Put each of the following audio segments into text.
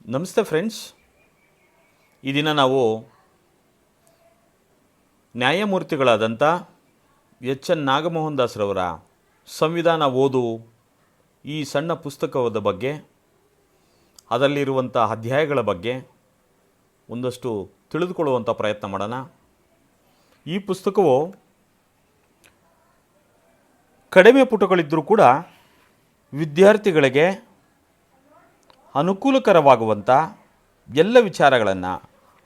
ನಮಸ್ತೆ ಫ್ರೆಂಡ್ಸ್. ಈ ದಿನ ನಾವು ನ್ಯಾಯಮೂರ್ತಿಗಳಾದಂಥ ಎಚ್ ಎನ್ ನಾಗಮೋಹನ್ ದಾಸರವರ ಸಂವಿಧಾನ ಓದು ಈ ಸಣ್ಣ ಪುಸ್ತಕದ ಬಗ್ಗೆ, ಅದರಲ್ಲಿರುವಂಥ ಅಧ್ಯಾಯಗಳ ಬಗ್ಗೆ ಒಂದಷ್ಟು ತಿಳಿದುಕೊಳ್ಳುವಂಥ ಪ್ರಯತ್ನ ಮಾಡೋಣ. ಈ ಪುಸ್ತಕವು ಕಡಿಮೆ ಪುಟಗಳಿದ್ದರೂ ಕೂಡ ವಿದ್ಯಾರ್ಥಿಗಳಿಗೆ ಅನುಕೂಲಕರವಾಗುವಂಥ ಎಲ್ಲ ವಿಚಾರಗಳನ್ನು,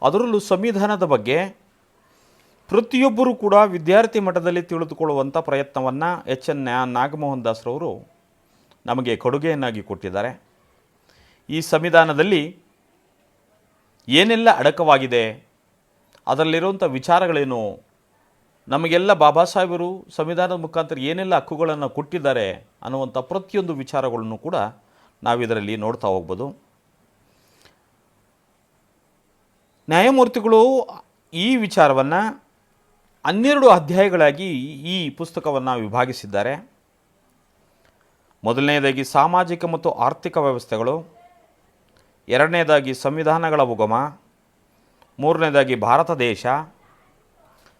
ಅದರಲ್ಲೂ ಸಂವಿಧಾನದ ಬಗ್ಗೆ ಪ್ರತಿಯೊಬ್ಬರೂ ಕೂಡ ವಿದ್ಯಾರ್ಥಿ ಮಟ್ಟದಲ್ಲಿ ತಿಳಿದುಕೊಳ್ಳುವಂಥ ಪ್ರಯತ್ನವನ್ನು ಎಚ್ ಎನ್ ನಾಗಮೋಹನ್ ದಾಸರವರು ನಮಗೆ ಕೊಡುಗೆಯನ್ನಾಗಿ ಕೊಟ್ಟಿದ್ದಾರೆ. ಈ ಸಂವಿಧಾನದಲ್ಲಿ ಏನೆಲ್ಲ ಅಡಕವಾಗಿದೆ, ಅದರಲ್ಲಿರುವಂಥ ವಿಚಾರಗಳೇನು, ನಮಗೆಲ್ಲ ಬಾಬಾ ಸಾಹೇಬರು ಸಂವಿಧಾನದ ಮುಖಾಂತರ ಏನೆಲ್ಲ ಹಕ್ಕುಗಳನ್ನು ಕೊಟ್ಟಿದ್ದಾರೆ ಅನ್ನುವಂಥ ಪ್ರತಿಯೊಂದು ವಿಚಾರಗಳನ್ನು ಕೂಡ ನಾವಿದರಲ್ಲಿ ನೋಡ್ತಾ ಹೋಗ್ಬೋದು. ನ್ಯಾಯಮೂರ್ತಿಗಳು ಈ ವಿಚಾರವನ್ನು 12 ಅಧ್ಯಾಯಗಳಾಗಿ ಈ ಪುಸ್ತಕವನ್ನು ವಿಭಾಗಿಸಿದ್ದಾರೆ. ಮೊದಲನೆಯದಾಗಿ ಸಾಮಾಜಿಕ ಮತ್ತು ಆರ್ಥಿಕ ವ್ಯವಸ್ಥೆಗಳು, ಎರಡನೇದಾಗಿ ಸಂವಿಧಾನಗಳ ಉಗಮ, ಮೂರನೇದಾಗಿ ಭಾರತ ದೇಶ,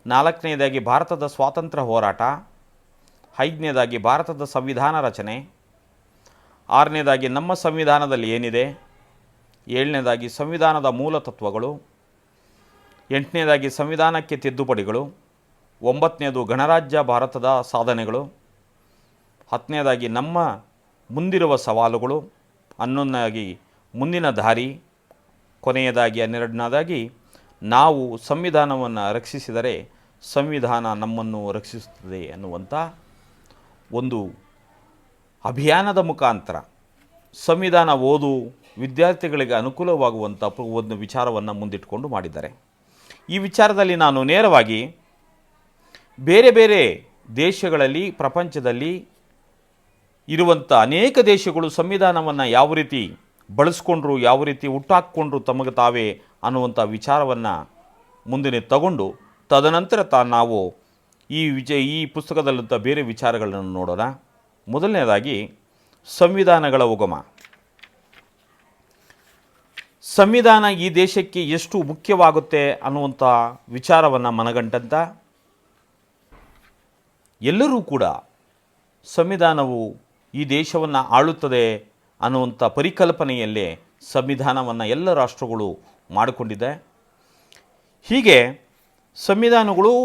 ನಾಲ್ಕನೇದಾಗಿ ಭಾರತದ ಸ್ವಾತಂತ್ರ್ಯ ಹೋರಾಟ, ಐದನೇದಾಗಿ ಭಾರತದ ಸಂವಿಧಾನ ರಚನೆ, ಆರನೇದಾಗಿ ನಮ್ಮ ಸಂವಿಧಾನದಲ್ಲಿ ಏನಿದೆ, ಏಳನೇದಾಗಿ ಸಂವಿಧಾನದ ಮೂಲ ತತ್ವಗಳು, ಎಂಟನೇದಾಗಿ ಸಂವಿಧಾನಕ್ಕೆ ತಿದ್ದುಪಡಿಗಳು, ಒಂಬತ್ತನೇದು ಗಣರಾಜ್ಯ ಭಾರತದ ಸಾಧನೆಗಳು, ಹತ್ತನೇದಾಗಿ ನಮ್ಮ ಮುಂದಿರುವ ಸವಾಲುಗಳು, ಹನ್ನೊಂದನೇದಾಗಿ ಮುಂದಿನ ದಾರಿ, ಕೊನೆಯದಾಗಿ 12ನೇದಾಗಿ ನಾವು ಸಂವಿಧಾನವನ್ನು ರಕ್ಷಿಸಿದರೆ ಸಂವಿಧಾನ ನಮ್ಮನ್ನು ರಕ್ಷಿಸುತ್ತದೆ ಅನ್ನುವಂಥ ಒಂದು ಅಭಿಯಾನದ ಮುಖಾಂತರ ಸಂವಿಧಾನ ಓದು ವಿದ್ಯಾರ್ಥಿಗಳಿಗೆ ಅನುಕೂಲವಾಗುವಂಥ ಒಂದು ವಿಚಾರವನ್ನು ಮುಂದಿಟ್ಟುಕೊಂಡು ಮಾಡಿದ್ದಾರೆ. ಈ ವಿಚಾರದಲ್ಲಿ ನಾನು ನೇರವಾಗಿ ಬೇರೆ ಬೇರೆ ದೇಶಗಳಲ್ಲಿ, ಪ್ರಪಂಚದಲ್ಲಿ ಇರುವಂಥ ಅನೇಕ ದೇಶಗಳು ಸಂವಿಧಾನವನ್ನು ಯಾವ ರೀತಿ ಬಳಸ್ಕೊಂಡ್ರು, ಯಾವ ರೀತಿ ಹುಟ್ಟಾಕ್ಕೊಂಡ್ರು ತಮಗೆ ತಾವೇ ಅನ್ನುವಂಥ ವಿಚಾರವನ್ನು ಮುಂದೆ ತಗೊಂಡು ತದನಂತರ ನಾವು ಈ ಪುಸ್ತಕದಲ್ಲಂಥ ಬೇರೆ ವಿಚಾರಗಳನ್ನು ನೋಡೋಣ. ಮೊದಲನೇದಾಗಿ ಸಂವಿಧಾನಗಳ ಉಗಮ. ಸಂವಿಧಾನ ಈ ದೇಶಕ್ಕೆ ಎಷ್ಟು ಮುಖ್ಯವಾಗುತ್ತೆ ಅನ್ನುವಂಥ ವಿಚಾರವನ್ನು ಮನಗಂಡಂಥ ಎಲ್ಲರೂ ಕೂಡ ಸಂವಿಧಾನವು ಈ ದೇಶವನ್ನು ಆಳುತ್ತದೆ ಅನ್ನುವಂಥ ಪರಿಕಲ್ಪನೆಯಲ್ಲೇ ಸಂವಿಧಾನವನ್ನು ಎಲ್ಲ ರಾಷ್ಟ್ರಗಳು ಮಾಡಿಕೊಂಡಿದೆ. ಹೀಗೆ ಸಂವಿಧಾನಗಳು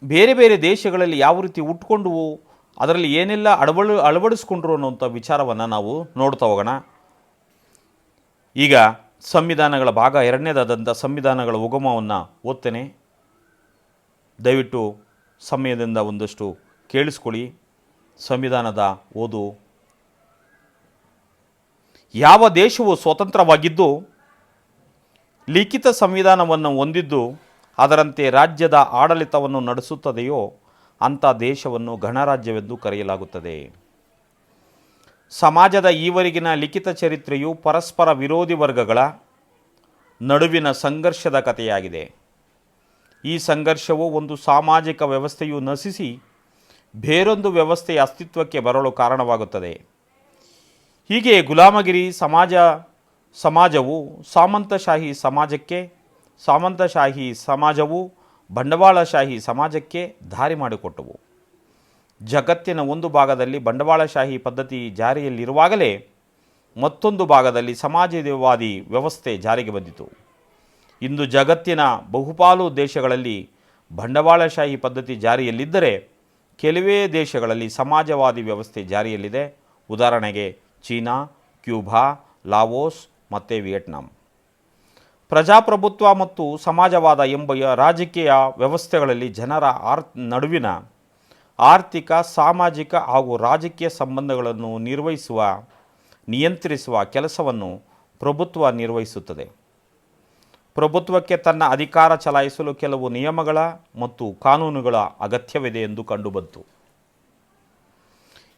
ಬೇರೆ ಬೇರೆ ದೇಶಗಳಲ್ಲಿ ಯಾವ ರೀತಿ ಹುಟ್ಕೊಂಡವು, ಅದರಲ್ಲಿ ಏನೆಲ್ಲ ಅಳವಡಿಸ್ಕೊಂಡ್ರು ಅನ್ನುವಂಥ ವಿಚಾರವನ್ನು ನಾವು ನೋಡ್ತಾ ಹೋಗೋಣ. ಈಗ ಸಂವಿಧಾನಗಳ ಭಾಗ ಎರಡನೇದಾದಂಥ ಸಂವಿಧಾನಗಳ ಉಗಮವನ್ನು ಓದ್ತೇನೆ. ದಯವಿಟ್ಟು ಸಮಯದಿಂದ ಒಂದಷ್ಟು ಕೇಳಿಸ್ಕೊಳ್ಳಿ. ಸಂವಿಧಾನದ ಓದು. ಯಾವ ದೇಶವು ಸ್ವತಂತ್ರವಾಗಿದ್ದು ಲಿಖಿತ ಸಂವಿಧಾನವನ್ನು ಹೊಂದಿದ್ದು ಅದರಂತೆ ರಾಜ್ಯದ ಆಡಳಿತವನ್ನು ನಡೆಸುತ್ತದೆಯೋ ಅಂಥ ದೇಶವನ್ನು ಗಣರಾಜ್ಯವೆಂದು ಕರೆಯಲಾಗುತ್ತದೆ. ಸಮಾಜದ ಈವರೆಗಿನ ಲಿಖಿತ ಚರಿತ್ರೆಯು ಪರಸ್ಪರ ವಿರೋಧಿ ವರ್ಗಗಳ ನಡುವಿನ ಸಂಘರ್ಷದ ಕಥೆಯಾಗಿದೆ. ಈ ಸಂಘರ್ಷವು ಒಂದು ಸಾಮಾಜಿಕ ವ್ಯವಸ್ಥೆಯು ನಶಿಸಿ ಬೇರೊಂದು ವ್ಯವಸ್ಥೆಯ ಅಸ್ತಿತ್ವಕ್ಕೆ ಬರಲು ಕಾರಣವಾಗುತ್ತದೆ. ಹೀಗೆ ಗುಲಾಮಗಿರಿ ಸಮಾಜವು ಸಾಮಂತಶಾಹಿ ಸಮಾಜವು ಬಂಡವಾಳಶಾಹಿ ಸಮಾಜಕ್ಕೆ ದಾರಿ ಮಾಡಿಕೊಟ್ಟವು. ಜಗತ್ತಿನ ಒಂದು ಭಾಗದಲ್ಲಿ ಬಂಡವಾಳಶಾಹಿ ಪದ್ಧತಿ ಜಾರಿಯಲ್ಲಿರುವಾಗಲೇ ಮತ್ತೊಂದು ಭಾಗದಲ್ಲಿ ಸಮಾಜವಾದಿ ವ್ಯವಸ್ಥೆ ಜಾರಿಗೆ ಬಂದಿತು. ಇಂದು ಜಗತ್ತಿನ ಬಹುಪಾಲು ದೇಶಗಳಲ್ಲಿ ಬಂಡವಾಳಶಾಹಿ ಪದ್ಧತಿ ಜಾರಿಯಲ್ಲಿದ್ದರೆ ಕೆಲವೇ ದೇಶಗಳಲ್ಲಿ ಸಮಾಜವಾದಿ ವ್ಯವಸ್ಥೆ ಜಾರಿಯಲ್ಲಿದೆ. ಉದಾಹರಣೆಗೆ ಚೀನಾ, ಕ್ಯೂಬಾ, ಲಾವೋಸ್ ಮತ್ತು ವಿಯೆಟ್ನಾಂ. ಪ್ರಜಾಪ್ರಭುತ್ವ ಮತ್ತು ಸಮಾಜವಾದ ಎಂಬ ರಾಜಕೀಯ ವ್ಯವಸ್ಥೆಗಳಲ್ಲಿ ಜನರ ನಡುವಿನ ಆರ್ಥಿಕ, ಸಾಮಾಜಿಕ ಹಾಗೂ ರಾಜಕೀಯ ಸಂಬಂಧಗಳನ್ನು ನಿಯಂತ್ರಿಸುವ ಕೆಲಸವನ್ನು ಪ್ರಭುತ್ವ ನಿರ್ವಹಿಸುತ್ತದೆ. ಪ್ರಭುತ್ವಕ್ಕೆ ತನ್ನ ಅಧಿಕಾರ ಚಲಾಯಿಸಲು ಕೆಲವು ನಿಯಮಗಳ ಮತ್ತು ಕಾನೂನುಗಳ ಅಗತ್ಯವಿದೆ ಎಂದು ಕಂಡುಬಂತು.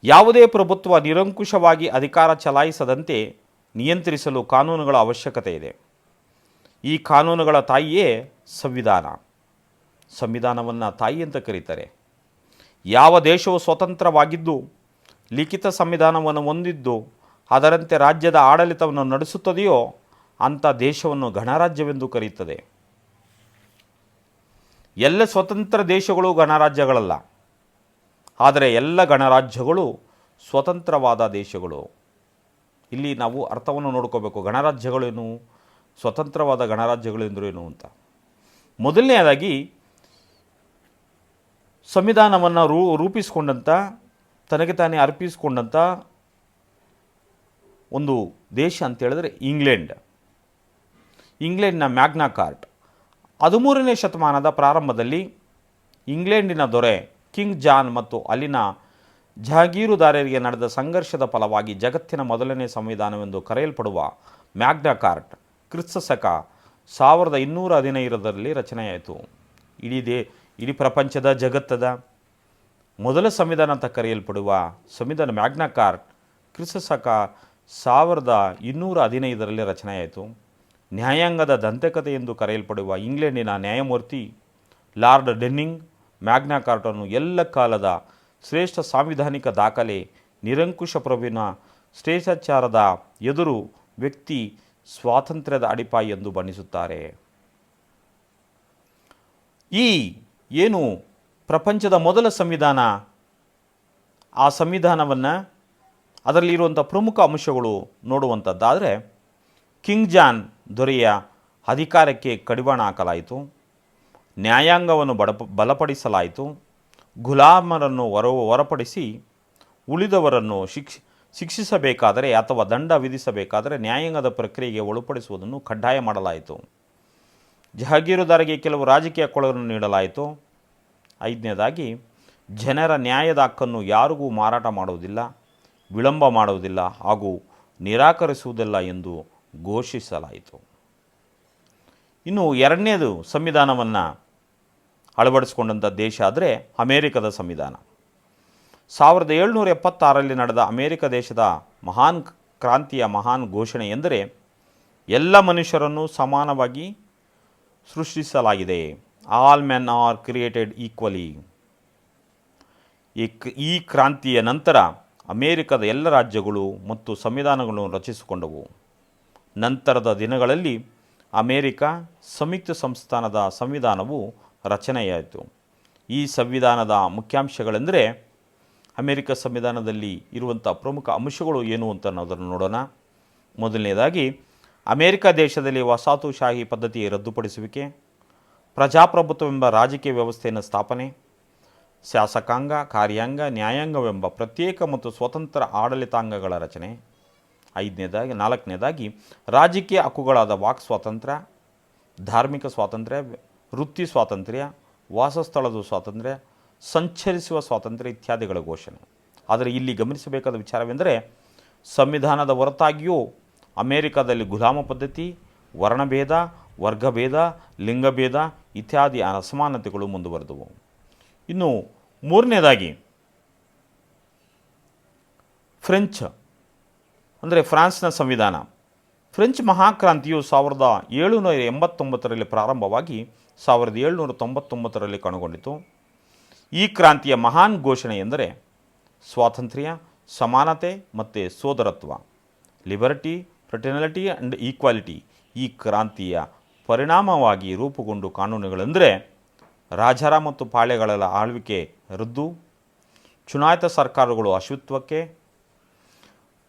ಯಾವುದೇ ಪ್ರಭುತ್ವ ನಿರಂಕುಶವಾಗಿ ಅಧಿಕಾರ ಚಲಾಯಿಸದಂತೆ ನಿಯಂತ್ರಿಸಲು ಕಾನೂನುಗಳ ಅವಶ್ಯಕತೆ ಇದೆ. ಈ ಕಾನೂನುಗಳ ತಾಯಿಯೇ ಸಂವಿಧಾನ. ಸಂವಿಧಾನವನ್ನು ತಾಯಿ ಅಂತ ಕರೀತಾರೆ. ಯಾವ ದೇಶವು ಸ್ವತಂತ್ರವಾಗಿದ್ದು ಲಿಖಿತ ಸಂವಿಧಾನವನ್ನು ಹೊಂದಿದ್ದು ಅದರಂತೆ ರಾಜ್ಯದ ಆಡಳಿತವನ್ನು ನಡೆಸುತ್ತದೆಯೋ ಅಂಥ ದೇಶವನ್ನು ಗಣರಾಜ್ಯವೆಂದು ಕರೆಯುತ್ತದೆ. ಎಲ್ಲ ಸ್ವತಂತ್ರ ದೇಶಗಳು ಗಣರಾಜ್ಯಗಳಲ್ಲ, ಆದರೆ ಎಲ್ಲ ಗಣರಾಜ್ಯಗಳು ಸ್ವತಂತ್ರವಾದ ದೇಶಗಳು. ಇಲ್ಲಿ ನಾವು ಅರ್ಥವನ್ನು ನೋಡ್ಕೋಬೇಕು. ಗಣರಾಜ್ಯಗಳೇನು, ಸ್ವತಂತ್ರವಾದ ಗಣರಾಜ್ಯಗಳು ಎಂದರೇನು ಅಂತ. ಮೊದಲನೆಯದಾಗಿ ಸಂವಿಧಾನವನ್ನು ರೂಪಿಸಿಕೊಂಡಂಥ, ತನಗೆ ತಾನೇ ಅರ್ಪಿಸಿಕೊಂಡಂಥ ಒಂದು ದೇಶ ಅಂತೇಳಿದ್ರೆ ಇಂಗ್ಲೆಂಡ್ನ ಮ್ಯಾಗ್ನಾ ಕಾರ್ಟ್. 13ನೇ ಶತಮಾನದ ಪ್ರಾರಂಭದಲ್ಲಿ ಇಂಗ್ಲೆಂಡಿನ ದೊರೆ ಕಿಂಗ್ ಜಾನ್ ಮತ್ತು ಅಲ್ಲಿನ ಜಹಾಗೀರುದಾರರಿಗೆ ನಡೆದ ಸಂಘರ್ಷದ ಫಲವಾಗಿ ಜಗತ್ತಿನ ಮೊದಲನೇ ಸಂವಿಧಾನವೆಂದು ಕರೆಯಲ್ಪಡುವ ಮ್ಯಾಗ್ನಾ ಕಾರ್ಟ್ ಕ್ರಿಸ್ತಶಕ 1215ರಲ್ಲಿ ರಚನೆಯಾಯಿತು. ಇಡೀ ಪ್ರಪಂಚದ ಜಗತ್ತದ ಮೊದಲ ಸಂವಿಧಾನ ಅಂತ ಕರೆಯಲ್ಪಡುವ ಸಂವಿಧಾನ ಮ್ಯಾಗ್ನಾ ಕಾರ್ಟ್ ಕ್ರಿಸ್ತಶಕ 1215ರಲ್ಲಿ ರಚನೆಯಾಯಿತು. ನ್ಯಾಯಾಂಗದ ದಂತಕಥೆ ಎಂದು ಕರೆಯಲ್ಪಡುವ ಇಂಗ್ಲೆಂಡಿನ ನ್ಯಾಯಮೂರ್ತಿ ಲಾರ್ಡ್ ಡೆನ್ನಿಂಗ್ ಮ್ಯಾಗ್ನಾ ಕಾರ್ಟನ್ನು ಎಲ್ಲ ಕಾಲದ ಶ್ರೇಷ್ಠ ಸಾಂವಿಧಾನಿಕ ದಾಖಲೆ, ನಿರಂಕುಶ ಪ್ರಭುವಿನ ಶ್ರೇಷ್ಠಾಚಾರದ ಎದುರು ವ್ಯಕ್ತಿ ಸ್ವಾತಂತ್ರ್ಯದ ಅಡಿಪಾಯ ಎಂದು ಬಣ್ಣಿಸುತ್ತಾರೆ. ಈ ಏನು ಪ್ರಪಂಚದ ಮೊದಲ ಸಂವಿಧಾನ, ಆ ಸಂವಿಧಾನವನ್ನು ಅದರಲ್ಲಿರುವಂಥ ಪ್ರಮುಖ ಅಂಶಗಳು ನೋಡುವಂಥದ್ದಾದರೆ, ಕಿಂಗ್ ಜಾನ್ ದೊರೆಯ ಅಧಿಕಾರಕ್ಕೆ ಕಡಿವಾಣ ಹಾಕಲಾಯಿತು, ನ್ಯಾಯಾಂಗವನ್ನು ಬಲಪಡಿಸಲಾಯಿತು, ಗುಲಾಮರನ್ನು ಹೊರಪಡಿಸಿ ಉಳಿದವರನ್ನು ಶಿಕ್ಷಿಸಬೇಕಾದರೆ ಅಥವಾ ದಂಡ ವಿಧಿಸಬೇಕಾದರೆ ನ್ಯಾಯಾಂಗದ ಪ್ರಕ್ರಿಯೆಗೆ ಒಳಪಡಿಸುವುದನ್ನು ಕಡ್ಡಾಯ ಮಾಡಲಾಯಿತು. ಜಹಾಗೀರುದಾರರಿಗೆ ಕೆಲವು ರಾಜಕೀಯ ಹಕ್ಕುಗಳನ್ನು ನೀಡಲಾಯಿತು. 5ನೇದಾಗಿ ಜನರ ನ್ಯಾಯದ ಹಕ್ಕನ್ನು ಯಾರಿಗೂ ಮಾರಾಟ ಮಾಡುವುದಿಲ್ಲ, ವಿಳಂಬ ಮಾಡುವುದಿಲ್ಲ ಹಾಗೂ ನಿರಾಕರಿಸುವುದಿಲ್ಲ ಎಂದು ಘೋಷಿಸಲಾಯಿತು. ಇನ್ನು 2ನೇದು ಸಂವಿಧಾನವನ್ನು ಅಳವಡಿಸಿಕೊಂಡಂಥ ದೇಶ ಆದರೆ ಅಮೇರಿಕದ ಸಂವಿಧಾನ. 1776ರಲ್ಲಿ ನಡೆದ ಅಮೇರಿಕ ದೇಶದ ಮಹಾನ್ ಕ್ರಾಂತಿಯ ಮಹಾನ್ ಘೋಷಣೆ ಎಂದರೆ ಎಲ್ಲ ಮನುಷ್ಯರನ್ನು ಸಮಾನವಾಗಿ ಸೃಷ್ಟಿಸಲಾಗಿದೆ. All men are created equally. ಈ ಕ್ರಾಂತಿಯ ನಂತರ ಅಮೇರಿಕದ ಎಲ್ಲ ರಾಜ್ಯಗಳು ಮತ್ತು ಸಂವಿಧಾನಗಳನ್ನು ರಚಿಸಿಕೊಂಡವು. ನಂತರದ ದಿನಗಳಲ್ಲಿ ಅಮೇರಿಕ ಸಂಯುಕ್ತ ಸಂಸ್ಥಾನದ ಸಂವಿಧಾನವು ರಚನೆಯಾಯಿತು. ಈ ಸಂವಿಧಾನದ ಮುಖ್ಯಾಂಶಗಳೆಂದರೆ, ಅಮೇರಿಕ ಸಂವಿಧಾನದಲ್ಲಿ ಇರುವಂಥ ಪ್ರಮುಖ ಅಂಶಗಳು ಏನು ಅಂತ ಅನ್ನೋದನ್ನು ನೋಡೋಣ. ಮೊದಲನೇದಾಗಿ ಅಮೇರಿಕ ದೇಶದಲ್ಲಿ ವಸಾಹತುಶಾಹಿ ಪದ್ಧತಿ ರದ್ದುಪಡಿಸುವಿಕೆ, ಪ್ರಜಾಪ್ರಭುತ್ವವೆಂಬ ರಾಜಕೀಯ ವ್ಯವಸ್ಥೆಯನ್ನು ಸ್ಥಾಪನೆ, ಶಾಸಕಾಂಗ, ಕಾರ್ಯಾಂಗ, ನ್ಯಾಯಾಂಗವೆಂಬ ಪ್ರತ್ಯೇಕ ಮತ್ತು ಸ್ವತಂತ್ರ ಆಡಳಿತಾಂಗಗಳ ರಚನೆ. 4ನೇದಾಗಿ ರಾಜಕೀಯ ಹಕ್ಕುಗಳಾದ ವಾಕ್ ಸ್ವಾತಂತ್ರ್ಯ, ಧಾರ್ಮಿಕ ಸ್ವಾತಂತ್ರ್ಯ, ವೃತ್ತಿ ಸ್ವಾತಂತ್ರ್ಯ, ವಾಸಸ್ಥಳದ ಸ್ವಾತಂತ್ರ್ಯ, ಸಂಚರಿಸುವ ಸ್ವಾತಂತ್ರ್ಯ ಇತ್ಯಾದಿಗಳ ಘೋಷಣೆ. ಆದರೆ ಇಲ್ಲಿ ಗಮನಿಸಬೇಕಾದ ವಿಚಾರವೆಂದರೆ, ಸಂವಿಧಾನದ ಹೊರತಾಗಿಯೂ ಅಮೇರಿಕಾದಲ್ಲಿ ಗುಲಾಮ ಪದ್ಧತಿ, ವರ್ಣಭೇದ, ವರ್ಗಭೇದ, ಲಿಂಗಭೇದ ಇತ್ಯಾದಿ ಅಸಮಾನತೆಗಳು ಮುಂದುವರೆದವು. ಇನ್ನು 3ನೇದಾಗಿ ಫ್ರಾನ್ಸ್ನ ಸಂವಿಧಾನ. ಫ್ರೆಂಚ್ ಮಹಾಕ್ರಾಂತಿಯು 1789ರಲ್ಲಿ ಪ್ರಾರಂಭವಾಗಿ 1799ರಲ್ಲಿ ಕೊನೆಗೊಂಡಿತು. ಈ ಕ್ರಾಂತಿಯ ಮಹಾನ್ ಘೋಷಣೆ ಎಂದರೆ ಸ್ವಾತಂತ್ರ್ಯ, ಸಮಾನತೆ ಮತ್ತು ಸೋದರತ್ವ, ಲಿಬರ್ಟಿ, ಫ್ರೆಟರ್ನಿಟಿ ಆ್ಯಂಡ್ ಈಕ್ವಾಲಿಟಿ. ಈ ಕ್ರಾಂತಿಯ ಪರಿಣಾಮವಾಗಿ ರೂಪುಗೊಂಡು ಕಾನೂನುಗಳೆಂದರೆ ರಾಜರ ಮತ್ತು ಪಾಳೆಗಳ ಆಳ್ವಿಕೆ ರದ್ದು, ಚುನಾಯಿತ ಸರ್ಕಾರಗಳು ಅಶುತ್ವಕ್ಕೆ,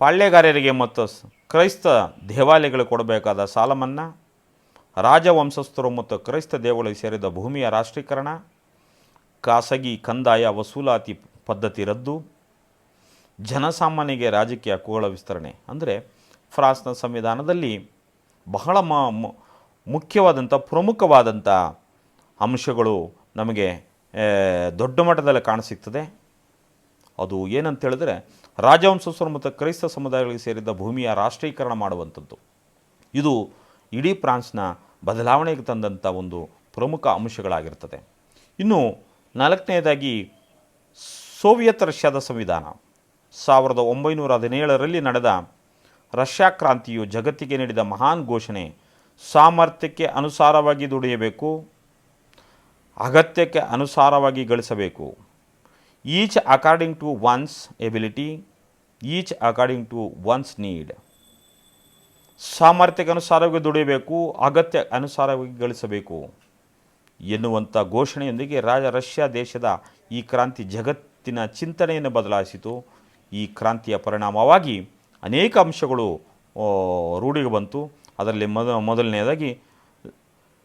ಪಾಳ್ಯಗಾರರಿಗೆ ಮತ್ತು ಕ್ರೈಸ್ತ ದೇವಾಲಯಗಳು ಕೊಡಬೇಕಾದ ಸಾಲ ಮನ್ನಾ, ರಾಜವಂಶಸ್ಥರು ಮತ್ತು ಕ್ರೈಸ್ತ ದೇವಗಳಿಗೆ ಸೇರಿದ ಭೂಮಿಯ ರಾಷ್ಟ್ರೀಕರಣ, ಖಾಸಗಿ ಕಂದಾಯ ವಸೂಲಾತಿ ಪದ್ಧತಿ ರದ್ದು, ಜನಸಾಮಾನ್ಯರಿಗೆ ರಾಜಕೀಯ ಹಕ್ಕುಗಳ ವಿಸ್ತರಣೆ. ಅಂದರೆ ಫ್ರಾನ್ಸ್ನ ಸಂವಿಧಾನದಲ್ಲಿ ಬಹಳ ಮುಖ್ಯವಾದಂಥ ಪ್ರಮುಖವಾದಂಥ ಅಂಶಗಳು ನಮಗೆ ದೊಡ್ಡ ಮಟ್ಟದಲ್ಲಿ ಕಾಣಸಿಗ್ತದೆ. ಅದು ಏನಂತ ಹೇಳಿದ್ರೆ, ರಾಜವಂಶಸ್ಥರು ಮತ್ತು ಕ್ರೈಸ್ತ ಸಮುದಾಯಗಳಿಗೆ ಸೇರಿದ ಭೂಮಿಯ ರಾಷ್ಟ್ರೀಕರಣ ಮಾಡುವಂಥದ್ದು. ಇದು ಇಡೀ ಫ್ರಾನ್ಸ್ನ ಬದಲಾವಣೆಗೆ ತಂದಂಥ ಒಂದು ಪ್ರಮುಖ ಅಂಶಗಳಾಗಿರ್ತದೆ. ಇನ್ನು 4ನೇದಾಗಿ ಸೋವಿಯತ್ ರಷ್ಯಾದ ಸಂವಿಧಾನ. 1917ರಲ್ಲಿ ನಡೆದ ರಷ್ಯಾ ಕ್ರಾಂತಿಯು ಜಗತ್ತಿಗೆ ನೀಡಿದ ಮಹಾನ್ ಘೋಷಣೆ, ಸಾಮರ್ಥ್ಯಕ್ಕೆ ಅನುಸಾರವಾಗಿ ದುಡಿಯಬೇಕು, ಅಗತ್ಯಕ್ಕೆ ಅನುಸಾರವಾಗಿ ಗಳಿಸಬೇಕು. Each according to one's ability, each according to one's need. ಸಾಮರ್ಥ್ಯಕ್ಕೆ ಅನುಸಾರವಾಗಿ ದುಡಿಯಬೇಕು, ಅಗತ್ಯ ಅನುಸಾರವಾಗಿ ಗಳಿಸಬೇಕು ಎನ್ನುವಂಥ ಘೋಷಣೆಯೊಂದಿಗೆ ರಷ್ಯಾ ದೇಶದ ಈ ಕ್ರಾಂತಿ ಜಗತ್ತಿನ ಚಿಂತನೆಯನ್ನು ಬದಲಾಯಿಸಿತು. ಈ ಕ್ರಾಂತಿಯ ಪರಿಣಾಮವಾಗಿ ಅನೇಕ ಅಂಶಗಳು ರೂಢಿಗೆ ಬಂತು. ಅದರಲ್ಲಿ ಮೊದಲನೆಯದಾಗಿ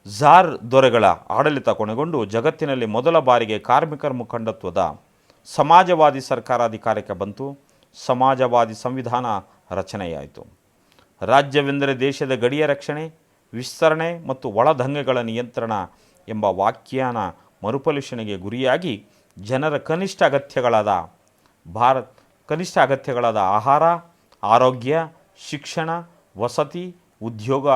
ಝಾರ್ ದೊರೆಗಳ ಆಡಳಿತ ಕೊನೆಗೊಂಡು ಜಗತ್ತಿನಲ್ಲಿ ಮೊದಲ ಬಾರಿಗೆ ಕಾರ್ಮಿಕರ ಮುಖಂಡತ್ವದ ಸಮಾಜವಾದಿ ಸರ್ಕಾರ ಅಧಿಕಾರಕ್ಕೆ ಬಂತು. ಸಮಾಜವಾದಿ ಸಂವಿಧಾನ ರಚನೆಯಾಯಿತು. ರಾಜ್ಯವೆಂದರೆ ದೇಶದ ಗಡಿಯ ರಕ್ಷಣೆ, ವಿಸ್ತರಣೆ ಮತ್ತು ಒಳದಂಗೆಗಳ ನಿಯಂತ್ರಣ ಎಂಬ ವ್ಯಾಖ್ಯಾನ ಮರುಪರಿಶೀಲನೆಗೆ ಗುರಿಯಾಗಿ ಜನರ ಕನಿಷ್ಠ ಅಗತ್ಯಗಳಾದ ಆಹಾರ, ಆರೋಗ್ಯ, ಶಿಕ್ಷಣ, ವಸತಿ, ಉದ್ಯೋಗ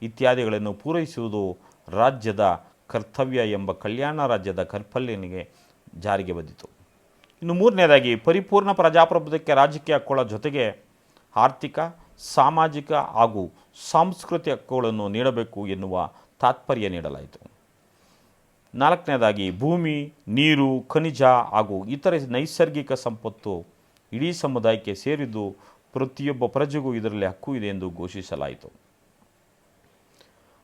ಇತ್ಯಾದಿಗಳನ್ನು ಪೂರೈಸುವುದು ರಾಜ್ಯದ ಕರ್ತವ್ಯ ಎಂಬ ಕಲ್ಯಾಣ ರಾಜ್ಯದ ಕಲ್ಪನೆಗೆ ಜಾರಿಗೆ ಬಂದಿತು. ಇನ್ನು ಮೂರನೇದಾಗಿ ಪರಿಪೂರ್ಣ ಪ್ರಜಾಪ್ರಭುತ್ವಕ್ಕೆ ರಾಜಕೀಯ ಹಕ್ಕುಗಳ ಜೊತೆಗೆ ಆರ್ಥಿಕ, ಸಾಮಾಜಿಕ ಹಾಗೂ ಸಾಂಸ್ಕೃತಿಕ ಹಕ್ಕುಗಳನ್ನು ನೀಡಬೇಕು ಎನ್ನುವ ತಾತ್ಪರ್ಯ ನೀಡಲಾಯಿತು. ನಾಲ್ಕನೇದಾಗಿ ಭೂಮಿ, ನೀರು, ಖನಿಜ ಹಾಗೂ ಇತರೆ ನೈಸರ್ಗಿಕ ಸಂಪತ್ತು ಇಡೀ ಸಮುದಾಯಕ್ಕೆ ಸೇರಿದ್ದು, ಪ್ರತಿಯೊಬ್ಬ ಪ್ರಜೆಗೂ ಇದರಲ್ಲಿ ಹಕ್ಕು ಇದೆ ಎಂದು ಘೋಷಿಸಲಾಯಿತು.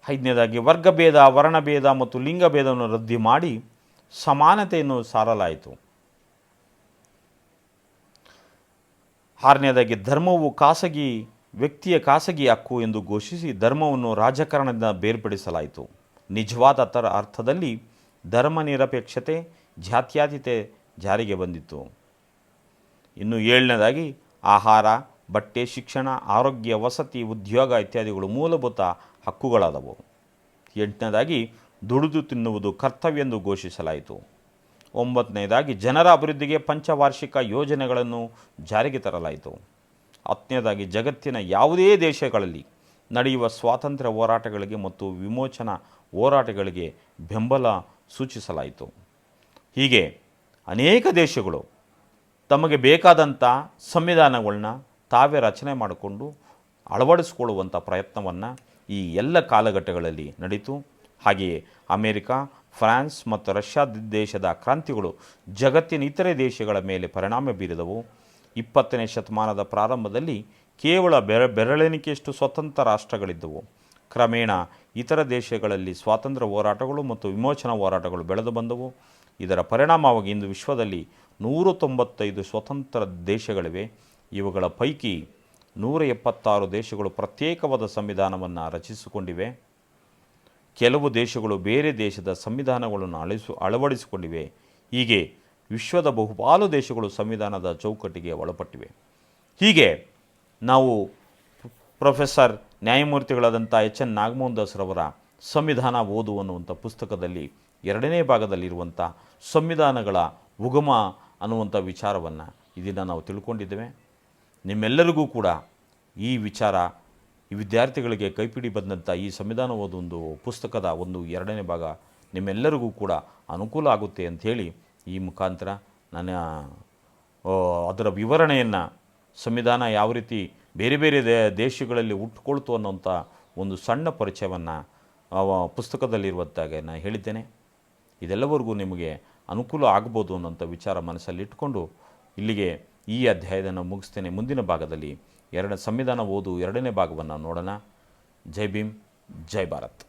ಐದನೇದಾಗಿ ವರ್ಗಭೇದ, ವರ್ಣಭೇದ ಮತ್ತು ಲಿಂಗಭೇದವನ್ನು ರದ್ದು ಮಾಡಿ ಸಮಾನತೆಯನ್ನು ಸಾರಲಾಯಿತು. ಆರನೇದಾಗಿ ಧರ್ಮವು ವ್ಯಕ್ತಿಯ ಖಾಸಗಿ ಹಕ್ಕು ಎಂದು ಘೋಷಿಸಿ ಧರ್ಮವನ್ನು ರಾಜಕಾರಣದಿಂದ ಬೇರ್ಪಡಿಸಲಾಯಿತು. ನಿಜವಾದ ಅರ್ಥದಲ್ಲಿ ಧರ್ಮ ನಿರಪೇಕ್ಷತೆ, ಜಾತ್ಯತೀತತೆ ಜಾರಿಗೆ ಬಂದಿತ್ತು. ಇನ್ನು ಏಳನೇದಾಗಿ ಆಹಾರ, ಬಟ್ಟೆ, ಶಿಕ್ಷಣ, ಆರೋಗ್ಯ, ವಸತಿ, ಉದ್ಯೋಗ ಇತ್ಯಾದಿಗಳು ಮೂಲಭೂತ ಹಕ್ಕುಗಳಾದವು. ಎಂಟನೇದಾಗಿ ದುಡಿದು ತಿನ್ನುವುದು ಕರ್ತವ್ಯ ಎಂದು ಘೋಷಿಸಲಾಯಿತು. ಒಂಬತ್ತನೇದಾಗಿ ಜನರ ಅಭಿವೃದ್ಧಿಗೆ ಪಂಚವಾರ್ಷಿಕ ಯೋಜನೆಗಳನ್ನು ಜಾರಿಗೆ ತರಲಾಯಿತು. ಹತ್ತನೇದಾಗಿ ಜಗತ್ತಿನ ಯಾವುದೇ ದೇಶಗಳಲ್ಲಿ ನಡೆಯುವ ಸ್ವಾತಂತ್ರ್ಯ ಹೋರಾಟಗಳಿಗೆ ಮತ್ತು ವಿಮೋಚನಾ ಹೋರಾಟಗಳಿಗೆ ಬೆಂಬಲ ಸೂಚಿಸಲಾಯಿತು. ಹೀಗೆ ಅನೇಕ ದೇಶಗಳು ತಮಗೆ ಬೇಕಾದಂಥ ಸಂವಿಧಾನಗಳನ್ನ ತಾವೇ ರಚನೆ ಮಾಡಿಕೊಂಡು ಅಳವಡಿಸಿಕೊಳ್ಳುವಂಥ ಪ್ರಯತ್ನವನ್ನು ಈ ಎಲ್ಲ ಕಾಲಘಟ್ಟಗಳಲ್ಲಿ ನಡೀತು. ಹಾಗೆಯೇ ಅಮೇರಿಕಾ, ಫ್ರಾನ್ಸ್ ಮತ್ತು ರಷ್ಯಾ ದೇಶದ ಕ್ರಾಂತಿಗಳು ಜಗತ್ತಿನ ಇತರೆ ದೇಶಗಳ ಮೇಲೆ ಪರಿಣಾಮ ಬೀರಿದವು. 20ನೇ ಶತಮಾನದ ಪ್ರಾರಂಭದಲ್ಲಿ ಕೇವಲ ಬೆರಳೆಣಿಕೆಯಷ್ಟು ಸ್ವತಂತ್ರ ರಾಷ್ಟ್ರಗಳಿದ್ದವು. ಕ್ರಮೇಣ ಇತರ ದೇಶಗಳಲ್ಲಿ ಸ್ವಾತಂತ್ರ್ಯ ಹೋರಾಟಗಳು ಮತ್ತು ವಿಮೋಚನಾ ಹೋರಾಟಗಳು ಬೆಳೆದು ಬಂದವು. ಇದರ ಪರಿಣಾಮವಾಗಿ ಇಂದು ವಿಶ್ವದಲ್ಲಿ 195 ಸ್ವತಂತ್ರ ದೇಶಗಳಿವೆ. ಇವುಗಳ ಪೈಕಿ 176 ದೇಶಗಳು ಪ್ರತ್ಯೇಕವಾದ ಸಂವಿಧಾನವನ್ನು ರಚಿಸಿಕೊಂಡಿವೆ. ಕೆಲವು ದೇಶಗಳು ಬೇರೆ ದೇಶದ ಸಂವಿಧಾನಗಳನ್ನು ಅಳವಡಿಸಿಕೊಂಡಿವೆ. ಹೀಗೆ ವಿಶ್ವದ ಬಹುಪಾಲು ದೇಶಗಳು ಸಂವಿಧಾನದ ಚೌಕಟ್ಟಿಗೆ ಒಳಪಟ್ಟಿವೆ. ಹೀಗೆ ನಾವು ಪ್ರೊಫೆಸರ್ ನ್ಯಾಯಮೂರ್ತಿಗಳಾದಂಥ ಎಚ್.ಎನ್. ನಾಗಮೋಹನ್ ದಾಸ್ರವರ ಸಂವಿಧಾನ ಓದು ಅನ್ನುವಂಥ ಪುಸ್ತಕದಲ್ಲಿ 2ನೇ ಭಾಗದಲ್ಲಿರುವಂಥ ಸಂವಿಧಾನಗಳ ಉಗಮ ಅನ್ನುವಂಥ ವಿಚಾರವನ್ನು ಇದನ್ನು ನಾವು ತಿಳ್ಕೊಂಡಿದ್ದೇವೆ. ನಿಮ್ಮೆಲ್ಲರಿಗೂ ಕೂಡ ಈ ವಿಚಾರ, ಈ ವಿದ್ಯಾರ್ಥಿಗಳಿಗೆ ಕೈಪಿಡಿ ಬಂದಂಥ ಈ ಸಂವಿಧಾನ ಓದೊಂದು ಪುಸ್ತಕದ 2ನೇ ಭಾಗ ನಿಮ್ಮೆಲ್ಲರಿಗೂ ಕೂಡ ಅನುಕೂಲ ಆಗುತ್ತೆ ಅಂಥೇಳಿ ಈ ಮುಖಾಂತರ ನಾನು ಅದರ ವಿವರಣೆಯನ್ನು, ಸಂವಿಧಾನ ಯಾವ ರೀತಿ ಬೇರೆ ಬೇರೆ ದೇಶಗಳಲ್ಲಿ ಹುಟ್ಟುಕೊಳ್ತು ಅನ್ನೋಂಥ ಒಂದು ಸಣ್ಣ ಪರಿಚಯವನ್ನು ಪುಸ್ತಕದಲ್ಲಿರುವಂತಾಗೆ ನಾನು ಹೇಳಿದ್ದೇನೆ. ಇದೆಲ್ಲವರೆಗೂ ನಿಮಗೆ ಅನುಕೂಲ ಆಗ್ಬೋದು ಅನ್ನೋಂಥ ವಿಚಾರ ಮನಸ್ಸಲ್ಲಿಟ್ಟುಕೊಂಡು ಇಲ್ಲಿಗೆ ಈ ಅಧ್ಯಾಯವನ್ನು ಮುಗಿಸ್ತೇನೆ. ಮುಂದಿನ ಭಾಗದಲ್ಲಿ ಸಂವಿಧಾನ ಓದು 2ನೇ ಭಾಗವನ್ನು ನೋಡೋಣ. ಜೈ ಭೀಮ್, ಜೈ ಭಾರತ್.